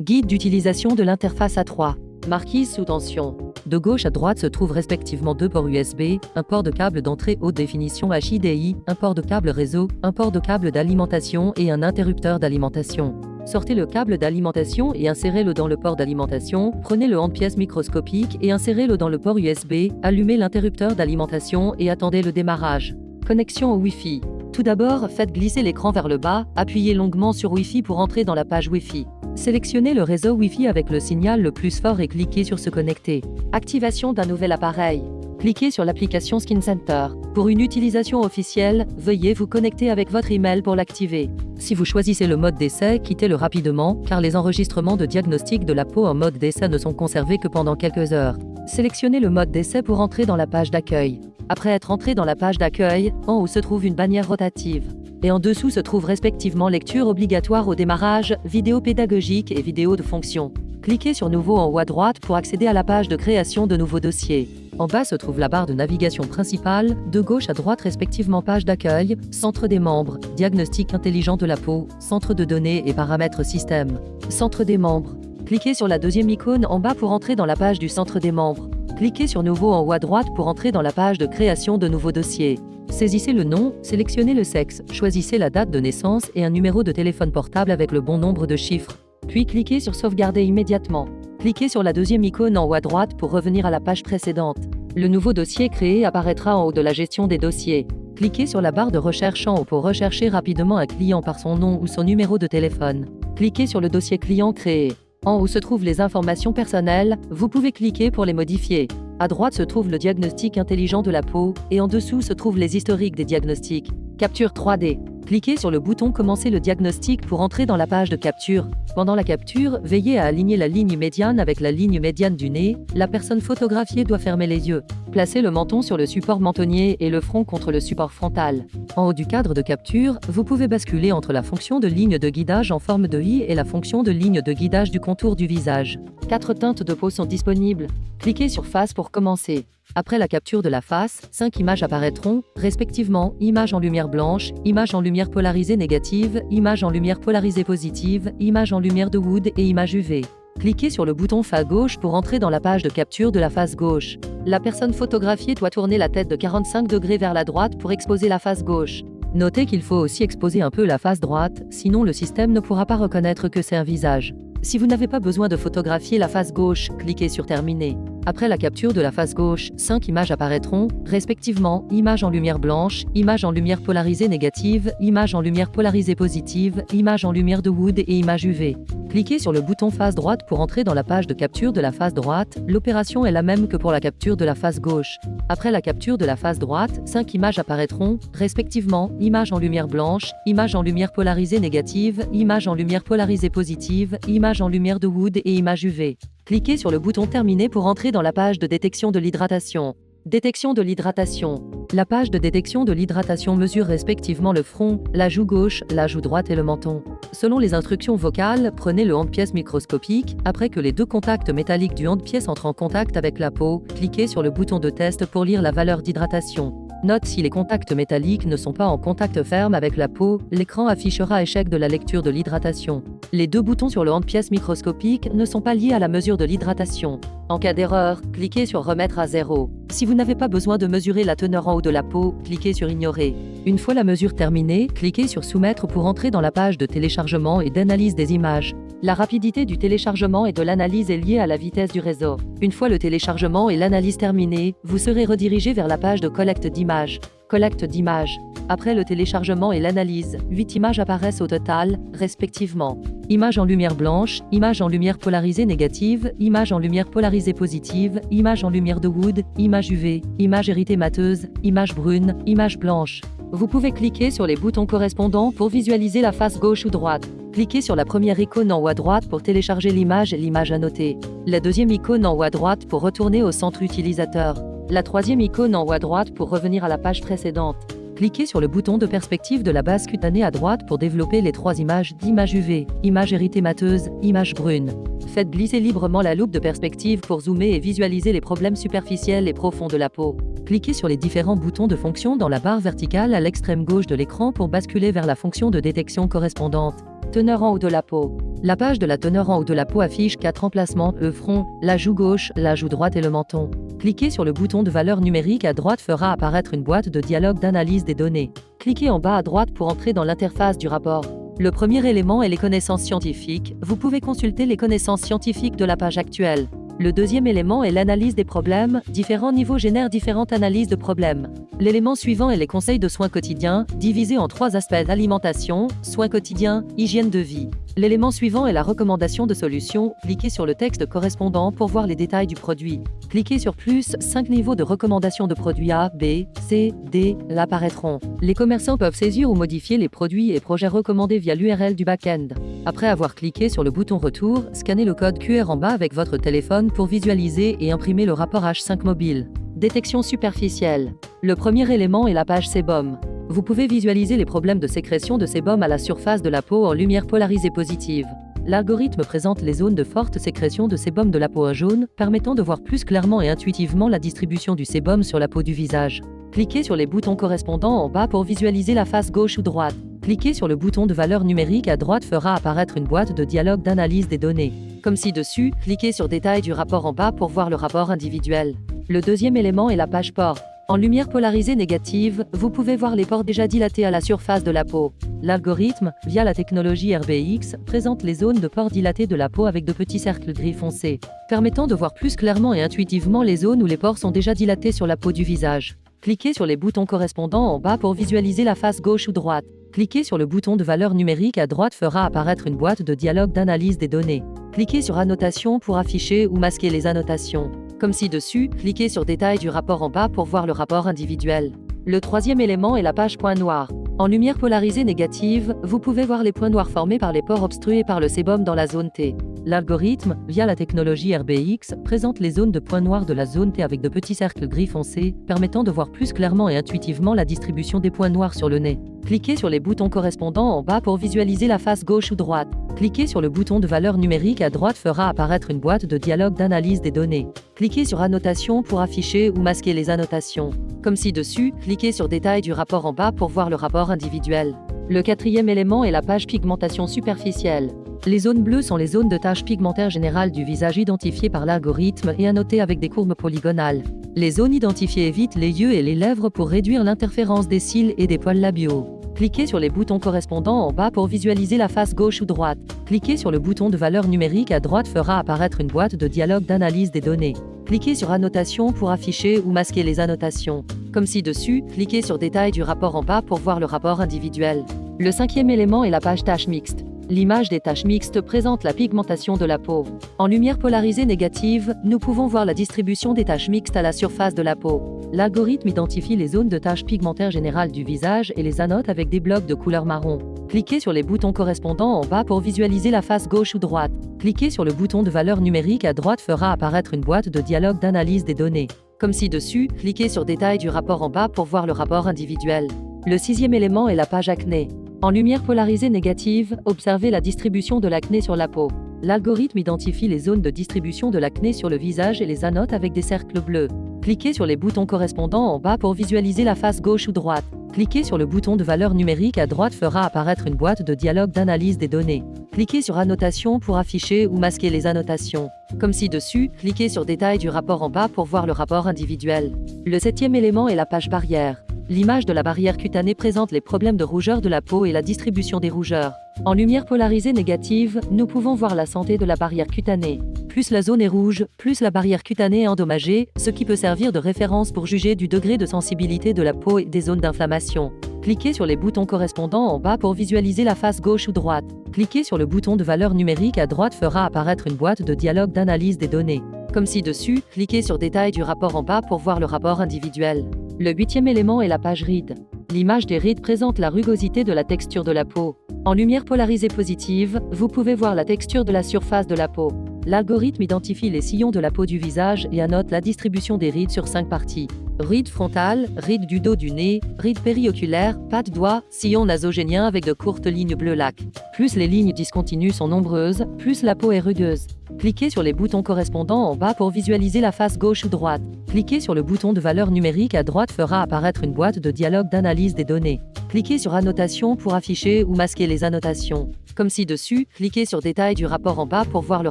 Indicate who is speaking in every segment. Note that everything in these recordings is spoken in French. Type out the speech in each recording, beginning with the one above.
Speaker 1: Guide d'utilisation de l'interface A3. Marquise sous tension. De gauche à droite se trouvent respectivement deux ports USB, un port de câble d'entrée haute définition HDMI, un port de câble réseau, un port de câble d'alimentation et un interrupteur d'alimentation. Sortez le câble d'alimentation et insérez-le dans le port d'alimentation, prenez le handpièce microscopique et insérez-le dans le port USB, allumez l'interrupteur d'alimentation et attendez le démarrage. Connexion au Wi-Fi. Tout d'abord, faites glisser l'écran vers le bas, appuyez longuement sur Wi-Fi pour entrer dans la page Wi-Fi. Sélectionnez le réseau Wi-Fi avec le signal le plus fort et cliquez sur se connecter. Activation d'un nouvel appareil. Cliquez sur l'application Skin Center. Pour une utilisation officielle, veuillez vous connecter avec votre email pour l'activer. Si vous choisissez le mode d'essai, quittez-le rapidement, car les enregistrements de diagnostic de la peau en mode d'essai ne sont conservés que pendant quelques heures. Sélectionnez le mode d'essai pour entrer dans la page d'accueil. Après être entré dans la page d'accueil, en haut se trouve une bannière rotative. Et en dessous se trouvent respectivement lecture obligatoire au démarrage, vidéo pédagogique et vidéo de fonction. Cliquez sur Nouveau en haut à droite pour accéder à la page de création de nouveaux dossiers. En bas se trouve la barre de navigation principale, de gauche à droite respectivement page d'accueil, centre des membres, diagnostic intelligent de la peau, centre de données et paramètres système. Centre des membres. Cliquez sur la deuxième icône en bas pour entrer dans la page du centre des membres. Cliquez sur Nouveau en haut à droite pour entrer dans la page de création de nouveaux dossiers. Saisissez le nom, sélectionnez le sexe, choisissez la date de naissance et un numéro de téléphone portable avec le bon nombre de chiffres. Puis cliquez sur Sauvegarder immédiatement. Cliquez sur la deuxième icône en haut à droite pour revenir à la page précédente. Le nouveau dossier créé apparaîtra en haut de la gestion des dossiers. Cliquez sur la barre de recherche en haut pour rechercher rapidement un client par son nom ou son numéro de téléphone. Cliquez sur le dossier client créé. En haut se trouvent les informations personnelles, vous pouvez cliquer pour les modifier. À droite se trouve le diagnostic intelligent de la peau, et en dessous se trouvent les historiques des diagnostics. Capture 3D. Cliquez sur le bouton Commencer le diagnostic pour entrer dans la page de capture. Pendant la capture, veillez à aligner la ligne médiane avec la ligne médiane du nez. La personne photographiée doit fermer les yeux. Placez le menton sur le support mentonnier et le front contre le support frontal. En haut du cadre de capture, vous pouvez basculer entre la fonction de ligne de guidage en forme de I et la fonction de ligne de guidage du contour du visage. 4 teintes de peau sont disponibles. Cliquez sur Face pour commencer. Après la capture de la face, 5 images apparaîtront, respectivement, image en lumière blanche, image en lumière polarisée négative, image en lumière polarisée positive, image en lumière de Wood et image UV. Cliquez sur le bouton face gauche pour entrer dans la page de capture de la face gauche. La personne photographiée doit tourner la tête de 45 degrés vers la droite pour exposer la face gauche. Notez qu'il faut aussi exposer un peu la face droite, sinon le système ne pourra pas reconnaître que c'est un visage. Si vous n'avez pas besoin de photographier la face gauche, cliquez sur Terminer. Après la capture de la face gauche, 5 images apparaîtront, respectivement, image en lumière blanche, image en lumière polarisée négative, image en lumière polarisée positive, image en lumière de Wood et image UV. Cliquez sur le bouton face droite pour entrer dans la page de capture de la face droite. L'opération est la même que pour la capture de la face gauche. Après la capture de la face droite, 5 images apparaîtront, respectivement, image en lumière blanche, image en lumière polarisée négative, image en lumière polarisée positive, image en lumière de Wood et image UV. Cliquez sur le bouton Terminer pour entrer dans la page de détection de l'hydratation. Détection de l'hydratation. La page de détection de l'hydratation mesure respectivement le front, la joue gauche, la joue droite et le menton. Selon les instructions vocales, prenez le handpièce microscopique. Après que les deux contacts métalliques du handpièce entrent en contact avec la peau, cliquez sur le bouton de test pour lire la valeur d'hydratation. Note: si les contacts métalliques ne sont pas en contact ferme avec la peau, l'écran affichera échec de la lecture de l'hydratation. Les deux boutons sur le handpièce microscopique ne sont pas liés à la mesure de l'hydratation. En cas d'erreur, cliquez sur Remettre à zéro. Si vous n'avez pas besoin de mesurer la teneur en haut de la peau, cliquez sur Ignorer. Une fois la mesure terminée, cliquez sur Soumettre pour entrer dans la page de téléchargement et d'analyse des images. La rapidité du téléchargement et de l'analyse est liée à la vitesse du réseau. Une fois le téléchargement et l'analyse terminés, vous serez redirigé vers la page de collecte d'images. Collecte d'images. Après le téléchargement et l'analyse, 8 images apparaissent au total, respectivement. Image en lumière blanche, image en lumière polarisée négative, image en lumière polarisée positive, image en lumière de Wood, image UV, image érythémateuse, image brune, image blanche. Vous pouvez cliquer sur les boutons correspondants pour visualiser la face gauche ou droite. Cliquez sur la première icône en haut à droite pour télécharger l'image et l'image annotée. La deuxième icône en haut à droite pour retourner au centre utilisateur. La troisième icône en haut à droite pour revenir à la page précédente. Cliquez sur le bouton de perspective de la base cutanée à droite pour développer les 3 images d'image UV, image érythémateuse, image brune. Faites glisser librement la loupe de perspective pour zoomer et visualiser les problèmes superficiels et profonds de la peau. Cliquez sur les différents boutons de fonction dans la barre verticale à l'extrême gauche de l'écran pour basculer vers la fonction de détection correspondante. Teneur en haut de la peau. La page de la teneur en haut de la peau affiche 4 emplacements, le front, la joue gauche, la joue droite et le menton. Cliquez sur le bouton de valeur numérique à droite fera apparaître une boîte de dialogue d'analyse des données. Cliquez en bas à droite pour entrer dans l'interface du rapport. Le premier élément est les connaissances scientifiques. Vous pouvez consulter les connaissances scientifiques de la page actuelle. Le deuxième élément est l'analyse des problèmes. Différents niveaux génèrent différentes analyses de problèmes. L'élément suivant est les conseils de soins quotidiens, divisés en 3 aspects: alimentation, soins quotidiens, hygiène de vie. L'élément suivant est la recommandation de solutions. Cliquez sur le texte correspondant pour voir les détails du produit. Cliquez sur plus, 5 niveaux de recommandation de produits A, B, C, D apparaîtront. Les commerçants peuvent saisir ou modifier les produits et projets recommandés via l'URL du back-end. Après avoir cliqué sur le bouton retour, scannez le code QR en bas avec votre téléphone pour visualiser et imprimer le rapport H5 mobile. Détection superficielle. Le premier élément est la page sébum. Vous pouvez visualiser les problèmes de sécrétion de sébum à la surface de la peau en lumière polarisée positive. L'algorithme présente les zones de forte sécrétion de sébum de la peau en jaune, permettant de voir plus clairement et intuitivement la distribution du sébum sur la peau du visage. Cliquez sur les boutons correspondants en bas pour visualiser la face gauche ou droite. Cliquez sur le bouton de valeur numérique à droite fera apparaître une boîte de dialogue d'analyse des données. Comme ci-dessus, cliquez sur Détail du rapport en bas pour voir le rapport individuel. Le deuxième élément est la page pores. En lumière polarisée négative, vous pouvez voir les pores déjà dilatés à la surface de la peau. L'algorithme, via la technologie RBX, présente les zones de pores dilatés de la peau avec de petits cercles gris foncés, permettant de voir plus clairement et intuitivement les zones où les pores sont déjà dilatés sur la peau du visage. Cliquez sur les boutons correspondants en bas pour visualiser la face gauche ou droite. Cliquez sur le bouton de valeur numérique à droite fera apparaître une boîte de dialogue d'analyse des données. Cliquez sur Annotation pour afficher ou masquer les annotations. Comme ci-dessus, cliquez sur Détail du rapport en bas pour voir le rapport individuel. Le troisième élément est la page point noir. En lumière polarisée négative, vous pouvez voir les points noirs formés par les pores obstrués par le sébum dans la zone T. L'algorithme, via la technologie RBX, présente les zones de points noirs de la zone T avec de petits cercles gris foncés, permettant de voir plus clairement et intuitivement la distribution des points noirs sur le nez. Cliquez sur les boutons correspondants en bas pour visualiser la face gauche ou droite. Cliquez sur le bouton de valeur numérique à droite fera apparaître une boîte de dialogue d'analyse des données. Cliquez sur Annotation pour afficher ou masquer les annotations. Comme ci-dessus, cliquez sur Détail du rapport en bas pour voir le rapport individuel. Le quatrième élément est la page pigmentation superficielle. Les zones bleues sont les zones de taches pigmentaires générales du visage identifiées par l'algorithme et annotées avec des courbes polygonales. Les zones identifiées évitent les yeux et les lèvres pour réduire l'interférence des cils et des poils labiaux. Cliquez sur les boutons correspondants en bas pour visualiser la face gauche ou droite. Cliquez sur le bouton de valeur numérique à droite fera apparaître une boîte de dialogue d'analyse des données. Cliquez sur Annotation pour afficher ou masquer les annotations. Comme ci-dessus, cliquez sur Détail du rapport en bas pour voir le rapport individuel. Le cinquième élément est la page taches mixtes. L'image des taches mixtes présente la pigmentation de la peau. En lumière polarisée négative, nous pouvons voir la distribution des taches mixtes à la surface de la peau. L'algorithme identifie les zones de taches pigmentaires générales du visage et les annote avec des blocs de couleur marron. Cliquez sur les boutons correspondants en bas pour visualiser la face gauche ou droite. Cliquez sur le bouton de valeur numérique à droite fera apparaître une boîte de dialogue d'analyse des données. Comme ci-dessus, cliquez sur Détail du rapport en bas pour voir le rapport individuel. Le sixième élément est la page acné. En lumière polarisée négative, observez la distribution de l'acné sur la peau. L'algorithme identifie les zones de distribution de l'acné sur le visage et les annote avec des cercles bleus. Cliquez sur les boutons correspondants en bas pour visualiser la face gauche ou droite. Cliquez sur le bouton de valeur numérique à droite fera apparaître une boîte de dialogue d'analyse des données. Cliquez sur Annotation pour afficher ou masquer les annotations. Comme ci-dessus, cliquez sur Détail du rapport en bas pour voir le rapport individuel. Le septième élément est la page barrière. L'image de la barrière cutanée présente les problèmes de rougeur de la peau et la distribution des rougeurs. En lumière polarisée négative, nous pouvons voir la santé de la barrière cutanée. Plus la zone est rouge, plus la barrière cutanée est endommagée, ce qui peut servir de référence pour juger du degré de sensibilité de la peau et des zones d'inflammation. Cliquez sur les boutons correspondants en bas pour visualiser la face gauche ou droite. Cliquez sur le bouton de valeur numérique à droite fera apparaître une boîte de dialogue d'analyse des données. Comme ci-dessus, cliquez sur Détail du rapport en bas pour voir le rapport individuel. Le huitième élément est la page rides. L'image des rides présente la rugosité de la texture de la peau. En lumière polarisée positive, vous pouvez voir la texture de la surface de la peau. L'algorithme identifie les sillons de la peau du visage et annote la distribution des rides sur 5 parties. rides frontales, rides du dos du nez, rides périoculaires, pattes doigts, sillon nasogénien avec de courtes lignes bleu lac. Plus les lignes discontinues sont nombreuses, plus la peau est rugueuse. Cliquez sur les boutons correspondants en bas pour visualiser la face gauche ou droite. Cliquez sur le bouton de valeur numérique à droite fera apparaître une boîte de dialogue d'analyse des données. Cliquez sur Annotation pour afficher ou masquer les annotations. Comme ci-dessus, cliquez sur Détail du rapport en bas pour voir le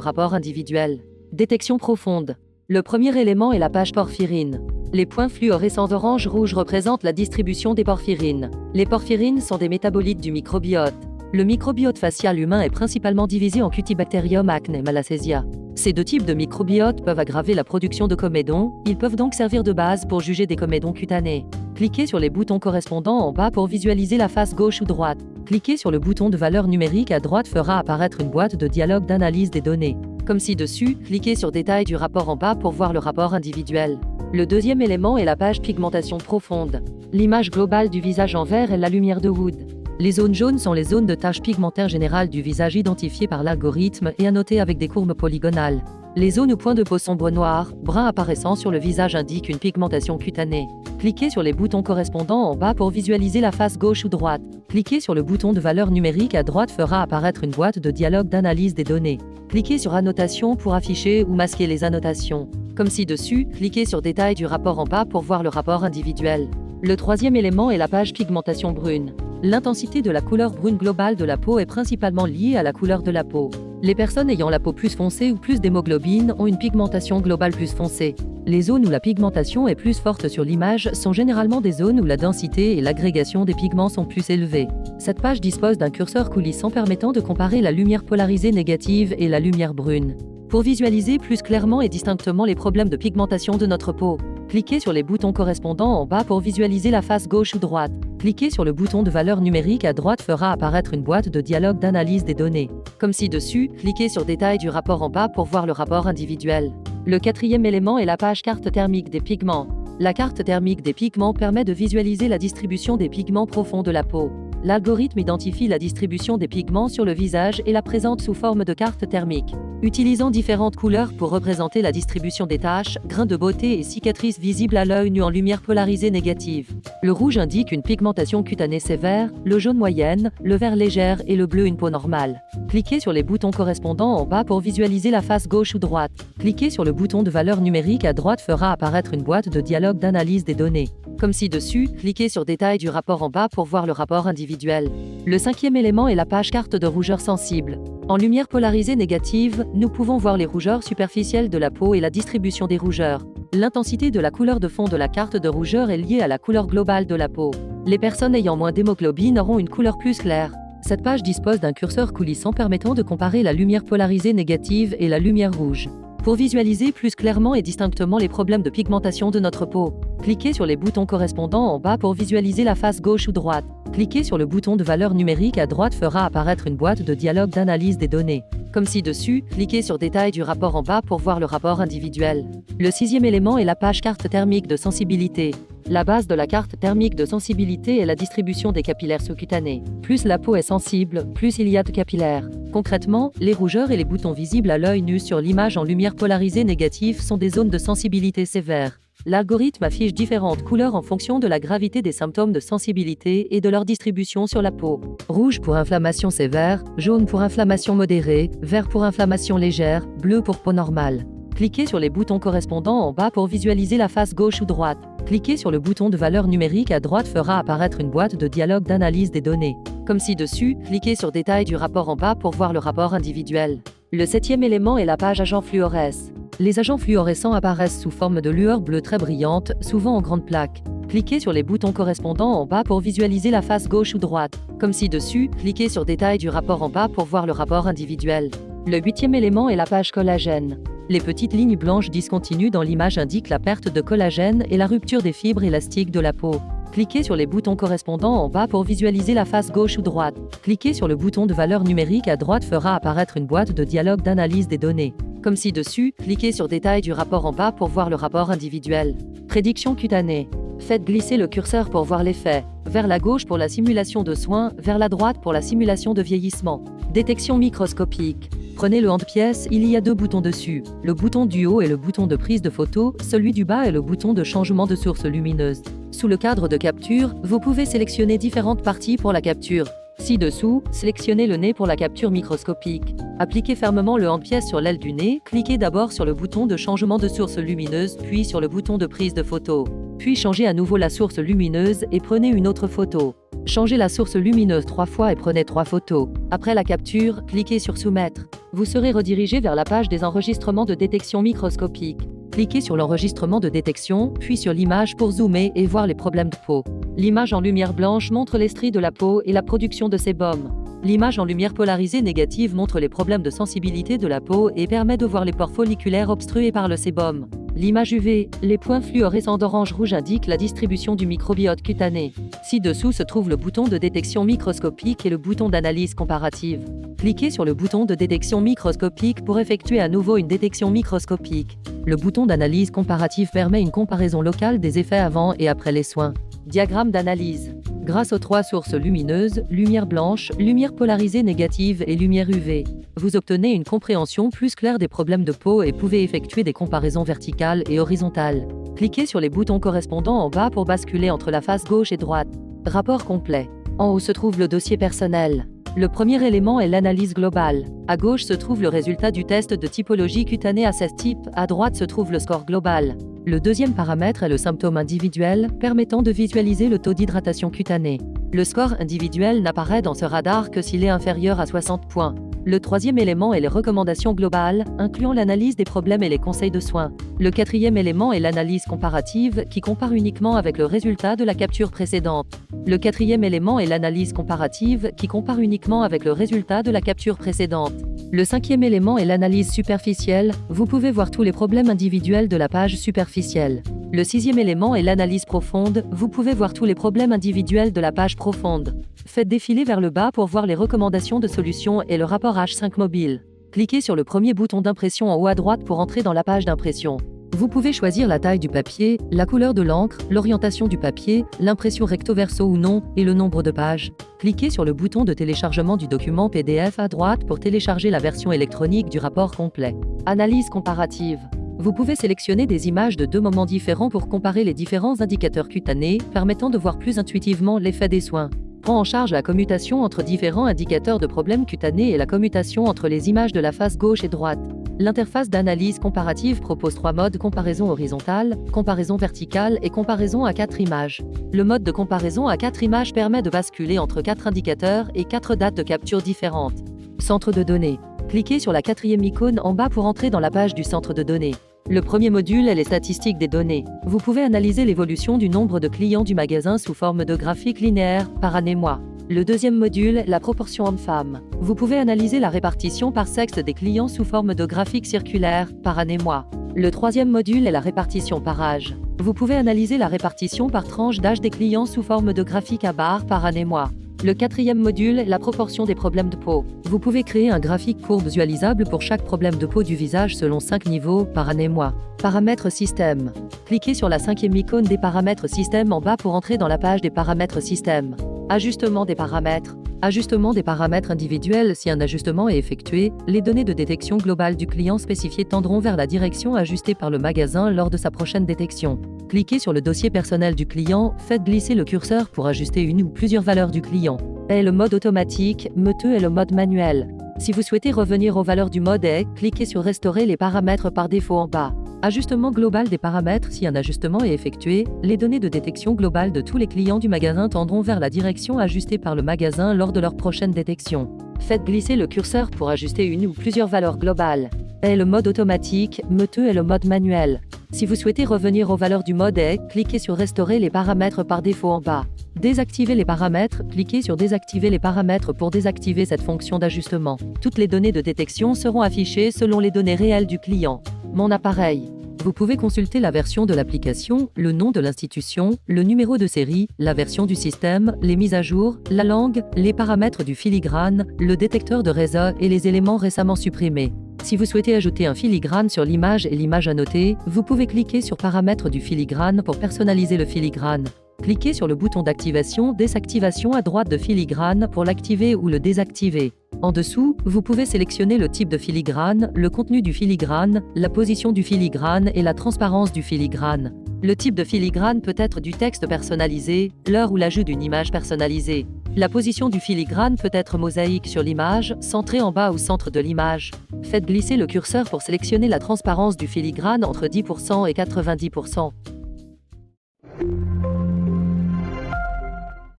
Speaker 1: rapport individuel. Détection profonde. Le premier élément est la page porphyrine. Les points fluorescents orange-rouge représentent la distribution des porphyrines. Les porphyrines sont des métabolites du microbiote. Le microbiote facial humain est principalement divisé en Cutibacterium acne et Malassezia. Ces deux types de microbiotes peuvent aggraver la production de comédons, ils peuvent donc servir de base pour juger des comédons cutanés. Cliquez sur les boutons correspondants en bas pour visualiser la face gauche ou droite. Cliquez sur le bouton de valeur numérique à droite fera apparaître une boîte de dialogue d'analyse des données. Comme ci-dessus, cliquez sur Détail du rapport en bas pour voir le rapport individuel. Le deuxième élément est la page pigmentation profonde. L'image globale du visage en vert est la lumière de Wood. Les zones jaunes sont les zones de taches pigmentaires générales du visage identifiées par l'algorithme et annotées avec des courbes polygonales. Les zones ou points de peau sombres noirs, bruns apparaissant sur le visage indiquent une pigmentation cutanée. Cliquez sur les boutons correspondants en bas pour visualiser la face gauche ou droite. Cliquez sur le bouton de valeur numérique à droite fera apparaître une boîte de dialogue d'analyse des données. Cliquez sur Annotation pour afficher ou masquer les annotations. Comme ci-dessus, cliquez sur Détail du rapport en bas pour voir le rapport individuel. Le troisième élément est la page pigmentation brune. L'intensité de la couleur brune globale de la peau est principalement liée à la couleur de la peau. Les personnes ayant la peau plus foncée ou plus d'hémoglobine ont une pigmentation globale plus foncée. Les zones où la pigmentation est plus forte sur l'image sont généralement des zones où la densité et l'agrégation des pigments sont plus élevées. Cette page dispose d'un curseur coulissant permettant de comparer la lumière polarisée négative et la lumière brune. Pour visualiser plus clairement et distinctement les problèmes de pigmentation de notre peau, cliquez sur les boutons correspondants en bas pour visualiser la face gauche ou droite. Cliquez sur le bouton de valeur numérique à droite fera apparaître une boîte de dialogue d'analyse des données. Comme ci-dessus, cliquez sur Détail du rapport en bas pour voir le rapport individuel. Le quatrième élément est la page carte thermique des pigments. La carte thermique des pigments permet de visualiser la distribution des pigments profonds de la peau. L'algorithme identifie la distribution des pigments sur le visage et la présente sous forme de carte thermique. Utilisant différentes couleurs pour représenter la distribution des taches, grains de beauté et cicatrices visibles à l'œil nu en lumière polarisée négative. Le rouge indique une pigmentation cutanée sévère, le jaune moyenne, le vert légère et le bleu une peau normale. Cliquez sur les boutons correspondants en bas pour visualiser la face gauche ou droite. Cliquez sur le bouton de valeur numérique à droite fera apparaître une boîte de dialogue d'analyse des données. Comme ci-dessus, cliquez sur Détail du rapport en bas pour voir le rapport individuel. Le cinquième élément est la page carte de rougeur sensible. En lumière polarisée négative, nous pouvons voir les rougeurs superficielles de la peau et la distribution des rougeurs. L'intensité de la couleur de fond de la carte de rougeur est liée à la couleur globale de la peau. Les personnes ayant moins d'hémoglobine auront une couleur plus claire. Cette page dispose d'un curseur coulissant permettant de comparer la lumière polarisée négative et la lumière rouge. Pour visualiser plus clairement et distinctement les problèmes de pigmentation de notre peau, cliquez sur les boutons correspondants en bas pour visualiser la face gauche ou droite. Cliquez sur le bouton de valeur numérique à droite fera apparaître une boîte de dialogue d'analyse des données. Comme ci-dessus, cliquez sur Détail du rapport en bas pour voir le rapport individuel. Le sixième élément est la page carte thermique de sensibilité. La base de la carte thermique de sensibilité est la distribution des capillaires sous-cutanés. Plus la peau est sensible, plus il y a de capillaires. Concrètement, les rougeurs et les boutons visibles à l'œil nu sur l'image en lumière polarisée négative sont des zones de sensibilité sévère. L'algorithme affiche différentes couleurs en fonction de la gravité des symptômes de sensibilité et de leur distribution sur la peau. Rouge pour inflammation sévère, jaune pour inflammation modérée, vert pour inflammation légère, bleu pour peau normale. Cliquez sur les boutons correspondants en bas pour visualiser la face gauche ou droite. Cliquez sur le bouton de valeur numérique à droite fera apparaître une boîte de dialogue d'analyse des données. Comme ci-dessus, cliquez sur Détail du rapport en bas pour voir le rapport individuel. Le septième élément est la page agents fluorescents. Les agents fluorescents apparaissent sous forme de lueurs bleues très brillantes, souvent en grandes plaques. Cliquez sur les boutons correspondants en bas pour visualiser la face gauche ou droite. Comme ci-dessus, cliquez sur Détail du rapport en bas pour voir le rapport individuel. Le huitième élément est la page collagène. Les petites lignes blanches discontinues dans l'image indiquent la perte de collagène et la rupture des fibres élastiques de la peau. Cliquez sur les boutons correspondants en bas pour visualiser la face gauche ou droite. Cliquez sur le bouton de valeur numérique à droite fera apparaître une boîte de dialogue d'analyse des données. Comme ci-dessus, cliquez sur Détail du rapport en bas pour voir le rapport individuel. Prédiction cutanée. Faites glisser le curseur pour voir l'effet. Vers la gauche pour la simulation de soins, vers la droite pour la simulation de vieillissement. Détection microscopique. Prenez le handpièce, il y a deux boutons dessus. Le bouton du haut est le bouton de prise de photo, celui du bas est le bouton de changement de source lumineuse. Sous le cadre de capture, vous pouvez sélectionner différentes parties pour la capture. Ci-dessous, sélectionnez le nez pour la capture microscopique. Appliquez fermement le handpièce sur l'aile du nez, cliquez d'abord sur le bouton de changement de source lumineuse, puis sur le bouton de prise de photo. Puis changez à nouveau la source lumineuse et prenez une autre photo. Changez la source lumineuse 3 fois et prenez 3 photos. Après la capture, cliquez sur Soumettre. Vous serez redirigé vers la page des enregistrements de détection microscopique. Cliquez sur l'enregistrement de détection, puis sur l'image pour zoomer et voir les problèmes de peau. L'image en lumière blanche montre les stries de la peau et la production de sébum. L'image en lumière polarisée négative montre les problèmes de sensibilité de la peau et permet de voir les pores folliculaires obstrués par le sébum. L'image UV, les points fluorescents d'orange-rouge indiquent la distribution du microbiote cutané. Ci-dessous se trouve le bouton de détection microscopique et le bouton d'analyse comparative. Cliquez sur le bouton de détection microscopique pour effectuer à nouveau une détection microscopique. Le bouton d'analyse comparative permet une comparaison locale des effets avant et après les soins. Diagramme d'analyse. Grâce aux 3 sources lumineuses, lumière blanche, lumière polarisée négative et lumière UV, vous obtenez une compréhension plus claire des problèmes de peau et pouvez effectuer des comparaisons verticales et horizontales. Cliquez sur les boutons correspondants en bas pour basculer entre la face gauche et droite. Rapport complet. En haut se trouve le dossier personnel. Le premier élément est l'analyse globale. À gauche se trouve le résultat du test de typologie cutanée à 16 types, à droite se trouve le score global. Le deuxième paramètre est le symptôme individuel, permettant de visualiser le taux d'hydratation cutanée. Le score individuel n'apparaît dans ce radar que s'il est inférieur à 60 points. Le troisième élément est les recommandations globales, incluant l'analyse des problèmes et les conseils de soins. Le quatrième élément est l'analyse comparative, qui compare uniquement avec le résultat de la capture précédente. Le quatrième élément est l'analyse comparative, qui compare uniquement avec le résultat de la capture précédente. Le cinquième élément est l'analyse superficielle, vous pouvez voir tous les problèmes individuels de la page superficielle. Le sixième élément est l'analyse profonde, vous pouvez voir tous les problèmes individuels de la page profonde. Faites défiler vers le bas pour voir les recommandations de solutions et le rapport H5 mobile. Cliquez sur le premier bouton d'impression en haut à droite pour entrer dans la page d'impression. Vous pouvez choisir la taille du papier, la couleur de l'encre, l'orientation du papier, l'impression recto-verso ou non, et le nombre de pages. Cliquez sur le bouton de téléchargement du document PDF à droite pour télécharger la version électronique du rapport complet. Analyse comparative. Vous pouvez sélectionner des images de 2 moments différents pour comparer les différents indicateurs cutanés, permettant de voir plus intuitivement l'effet des soins. Prend en charge la commutation entre différents indicateurs de problèmes cutanés et la commutation entre les images de la face gauche et droite. L'interface d'analyse comparative propose 3 modes: comparaison horizontale, comparaison verticale et comparaison à 4 images. Le mode de comparaison à 4 images permet de basculer entre 4 indicateurs et 4 dates de capture différentes. Centre de données. Cliquez sur la 4e icône en bas pour entrer dans la page du centre de données. Le premier module est les statistiques des données. Vous pouvez analyser l'évolution du nombre de clients du magasin sous forme de graphique linéaire, par année-mois. Le deuxième module, la proportion homme-femme. Vous pouvez analyser la répartition par sexe des clients sous forme de graphique circulaire, par année-mois. Le troisième module est la répartition par âge. Vous pouvez analyser la répartition par tranche d'âge des clients sous forme de graphique à barres par année-mois. Le quatrième module est la proportion des problèmes de peau. Vous pouvez créer un graphique courbe visualisable pour chaque problème de peau du visage selon 5 niveaux, par année-mois. Paramètres système. Cliquez sur la 5e icône des paramètres système en bas pour entrer dans la page des paramètres système. Ajustement des paramètres. Ajustement des paramètres individuels. Si un ajustement est effectué, les données de détection globale du client spécifié tendront vers la direction ajustée par le magasin lors de sa prochaine détection. Cliquez sur le dossier personnel du client, faites glisser le curseur pour ajuster une ou plusieurs valeurs du client. Est le mode automatique, METE est le mode manuel. Si vous souhaitez revenir aux valeurs du mode est, cliquez sur Restaurer les paramètres par défaut en bas. Ajustement global des paramètres. Si un ajustement est effectué, les données de détection globale de tous les clients du magasin tendront vers la direction ajustée par le magasin lors de leur prochaine détection. Faites glisser le curseur pour ajuster une ou plusieurs valeurs globales. Est le mode automatique, METE est le mode manuel. Si vous souhaitez revenir aux valeurs du mode est, cliquez sur Restaurer les paramètres par défaut en bas. Désactiver les paramètres, cliquez sur Désactiver les paramètres pour désactiver cette fonction d'ajustement. Toutes les données de détection seront affichées selon les données réelles du client. Mon appareil. Vous pouvez consulter la version de l'application, le nom de l'institution, le numéro de série, la version du système, les mises à jour, la langue, les paramètres du filigrane, le détecteur de réseau et les éléments récemment supprimés. Si vous souhaitez ajouter un filigrane sur l'image et l'image annotée, vous pouvez cliquer sur Paramètres du filigrane pour personnaliser le filigrane. Cliquez sur le bouton d'activation, désactivation à droite de filigrane pour l'activer ou le désactiver. En dessous, vous pouvez sélectionner le type de filigrane, le contenu du filigrane, la position du filigrane et la transparence du filigrane. Le type de filigrane peut être du texte personnalisé, l'heure ou l'ajout d'une image personnalisée. La position du filigrane peut être mosaïque sur l'image, centrée en bas ou centre de l'image. Faites glisser le curseur pour sélectionner la transparence du filigrane entre 10% et 90%.